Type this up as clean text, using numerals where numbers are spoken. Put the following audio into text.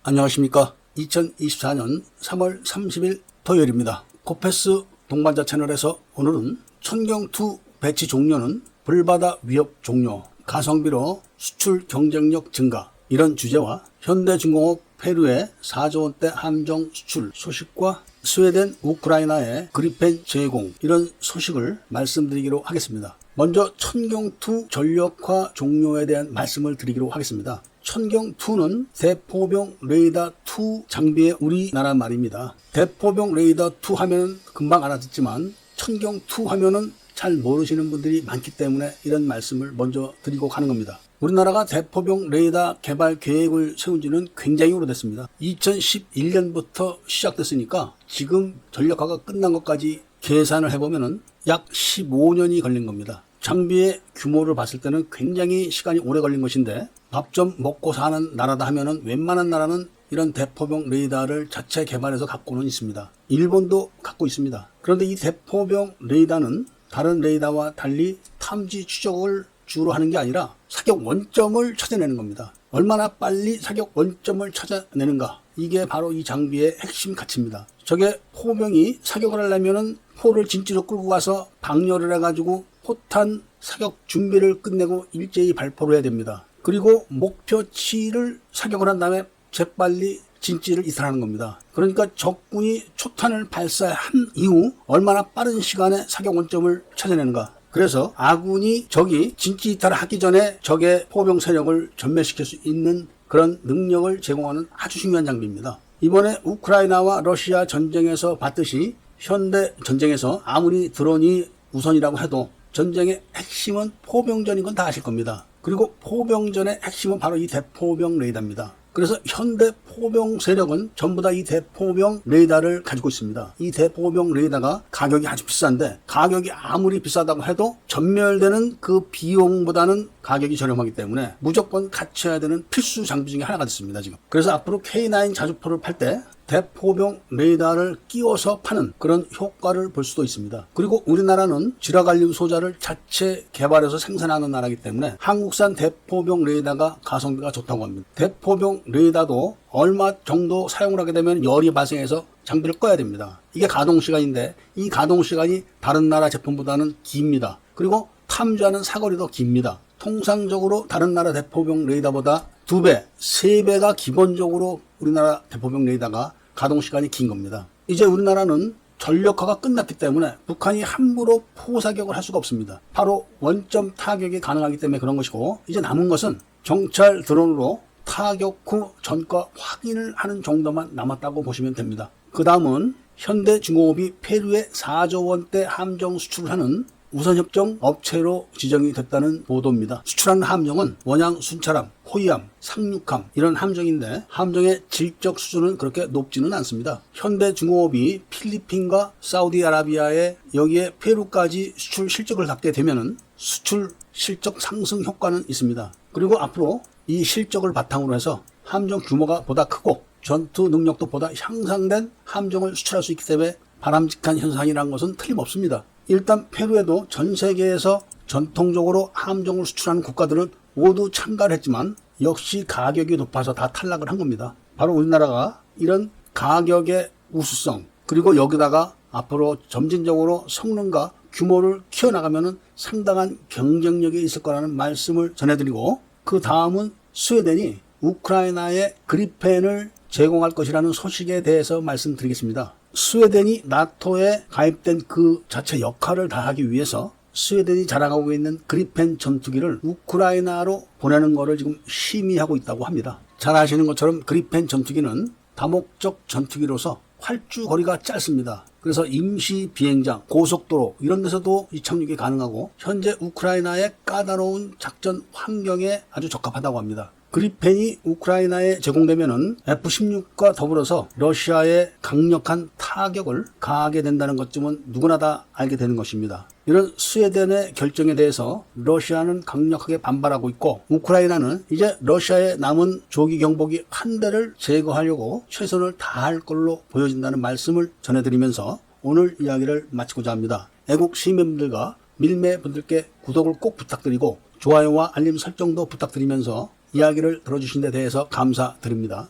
안녕하십니까. 2024년 3월 30일 토요일입니다. 코페스 동반자 채널에서 오늘은 천경2 배치 종료는 불바다 위협 종료, 가성비로 수출 경쟁력 증가, 이런 주제와 현대중공업 페루의 4조 원대 함정 수출 소식과 스웨덴 우크라이나의 그리펜 제공, 이런 소식을 말씀드리기로 하겠습니다. 먼저 천경2 전력화 종료에 대한 말씀을 드리기로 하겠습니다. 천경2는 대포병 레이더2 장비의 우리나라 말입니다. 대포병 레이더2 하면 금방 알아듣지만 천경2 하면은 잘 모르시는 분들이 많기 때문에 이런 말씀을 먼저 드리고 가는 겁니다. 우리나라가 대포병 레이더 개발 계획을 세운 지는 굉장히 오래됐습니다. 2011년부터 시작됐으니까 지금 전력화가 끝난 것까지 계산을 해보면 약 15년이 걸린 겁니다. 장비의 규모를 봤을 때는 굉장히 시간이 오래 걸린 것인데, 밥 좀 먹고 사는 나라다 하면은 웬만한 나라는 이런 대포병 레이더를 자체 개발해서 갖고는 있습니다. 일본도 갖고 있습니다. 그런데 이 대포병 레이더는 다른 레이더와 달리 탐지 추적을 주로 하는 게 아니라 사격 원점을 찾아내는 겁니다. 얼마나 빨리 사격 원점을 찾아내는가, 이게 바로 이 장비의 핵심 가치입니다. 적의 포병이 사격을 하려면은 포를 진지로 끌고 가서 방열을 해가지고 포탄 사격 준비를 끝내고 일제히 발포를 해야 됩니다. 그리고 목표치를 사격을 한 다음에 재빨리 진지를 이탈하는 겁니다. 그러니까 적군이 초탄을 발사한 이후 얼마나 빠른 시간에 사격 원점을 찾아내는가. 그래서 아군이 적이 진지 이탈을 하기 전에 적의 포병 세력을 전멸시킬 수 있는 그런 능력을 제공하는 아주 중요한 장비입니다. 이번에 우크라이나와 러시아 전쟁에서 봤듯이 현대 전쟁에서 아무리 드론이 우선이라고 해도 전쟁의 핵심은 포병전인 건 다 아실 겁니다. 그리고 포병전의 핵심은 바로 이 대포병 레이더입니다. 그래서 현대 포병 세력은 전부 다 이 대포병 레이더를 가지고 있습니다. 이 대포병 레이더가 가격이 아주 비싼데, 가격이 아무리 비싸다고 해도 전멸되는 그 비용보다는 가격이 저렴하기 때문에 무조건 갖춰야 되는 필수 장비 중에 하나가 됐습니다, 지금. 그래서 앞으로 K9 자주포를 팔 때 대포병 레이더를 끼워서 파는 그런 효과를 볼 수도 있습니다. 그리고 우리나라는 지라갈륨 소자를 자체 개발해서 생산하는 나라이기 때문에 한국산 대포병 레이더가 가성비가 좋다고 합니다. 대포병 레이더도 얼마 정도 사용을 하게 되면 열이 발생해서 장비를 꺼야 됩니다. 이게 가동시간인데 이 가동시간이 다른 나라 제품보다는 깁니다. 그리고 탐지하는 사거리도 깁니다. 통상적으로 다른 나라 대포병 레이더보다 2배, 3배가 기본적으로 우리나라 대포병 레이더가 가동시간이 긴 겁니다. 이제 우리나라는 전력화가 끝났기 때문에 북한이 함부로 포사격을 할 수가 없습니다. 바로 원점 타격이 가능하기 때문에 그런 것이고, 이제 남은 것은 정찰 드론으로 타격 후 전과 확인을 하는 정도만 남았다고 보시면 됩니다. 그 다음은 현대중공업이 페루에 4조 원대 함정 수출을 하는 우선협정 업체로 지정이 됐다는 보도입니다. 수출하는 함정은 원양 순찰함, 호위함, 상륙함, 이런 함정인데 함정의 질적 수준은 그렇게 높지는 않습니다. 현대중공업이 필리핀과 사우디아라비아에 여기에 페루까지 수출 실적을 갖게 되면은 수출 실적 상승 효과는 있습니다. 그리고 앞으로 이 실적을 바탕으로 해서 함정 규모가 보다 크고 전투 능력도 보다 향상된 함정을 수출할 수 있기 때문에 바람직한 현상이라는 것은 틀림없습니다. 일단 페루에도 전 세계에서 전통적으로 함정을 수출하는 국가들은 모두 참가를 했지만 역시 가격이 높아서 다 탈락을 한 겁니다. 바로 우리나라가 이런 가격의 우수성, 그리고 여기다가 앞으로 점진적으로 성능과 규모를 키워나가면 상당한 경쟁력이 있을 거라는 말씀을 전해드리고, 그 다음은 스웨덴이 우크라이나에 그리펜을 제공할 것이라는 소식에 대해서 말씀드리겠습니다. 스웨덴이 나토에 가입된 그 자체 역할을 다하기 위해서 스웨덴이 자랑하고 있는 그리펜 전투기를 우크라이나로 보내는 것을 지금 심의하고 있다고 합니다. 잘 아시는 것처럼 그리펜 전투기는 다목적 전투기로서 활주 거리가 짧습니다. 그래서 임시 비행장, 고속도로 이런 데서도 이착륙이 가능하고 현재 우크라이나의 까다로운 작전 환경에 아주 적합하다고 합니다. 그리펜이 우크라이나에 제공되면은 F-16과 더불어서 러시아의 강력한 타격을 가하게 된다는 것쯤은 누구나 다 알게 되는 것입니다. 이런 스웨덴의 결정에 대해서 러시아는 강력하게 반발하고 있고, 우크라이나는 이제 러시아의 남은 조기 경보기 한 대를 제거하려고 최선을 다할 걸로 보여진다는 말씀을 전해드리면서 오늘 이야기를 마치고자 합니다. 애국 시민분들과 밀매분들께 구독을 꼭 부탁드리고 좋아요와 알림 설정도 부탁드리면서 이야기를 들어주신 데 대해서 감사드립니다.